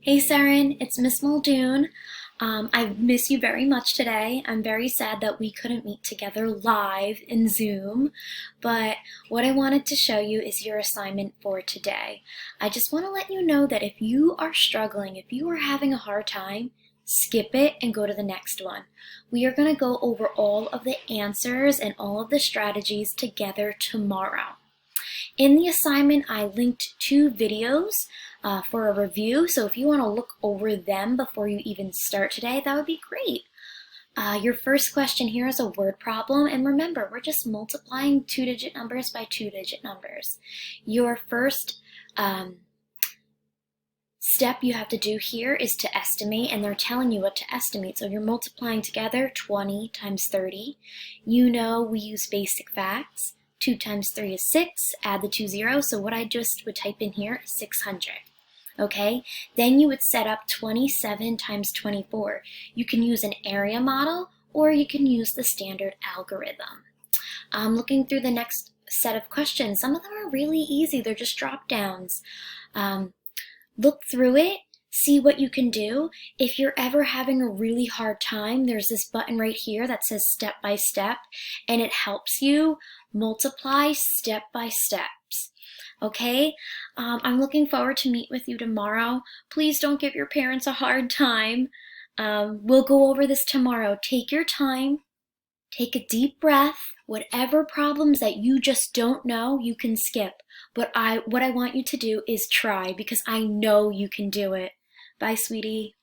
Hey Saren, it's Miss Muldoon. I miss you very much today. I'm very sad that we couldn't meet together live in Zoom, but what I wanted to show you is your assignment for today. I just want to let you know that if you are struggling, if you are having a hard time, skip it and go to the next one. We are going to go over all of the answers and all of the strategies together tomorrow. In the assignment, I linked two videos for a review, so if you want to look over them before you even start today, that would be great. Your first question here is a word problem, and remember, we're just multiplying two-digit numbers by two-digit numbers. Your first step you have to do here is to estimate, and they're telling you what to estimate. So you're multiplying together 20 times 30. You know we use basic facts. 2 times 3 is 6, add the two zeros, so what I just would type in here is 600. Okay, then you would set up 27 times 24. You can use an area model or you can use the standard algorithm. I'm looking through the next set of questions. Some of them are really easy, they're just drop downs. Look through it, see what you can do. If you're ever having a really hard time, there's this button right here that says step by step, and it helps you multiply step by steps. Okay, I'm looking forward to meet with you tomorrow. Please don't give your parents a hard time. We'll go over this tomorrow. Take your time, take a deep breath. Whatever problems that you just don't know, you can skip. But what I want you to do is try, because I know you can do it. Bye, sweetie.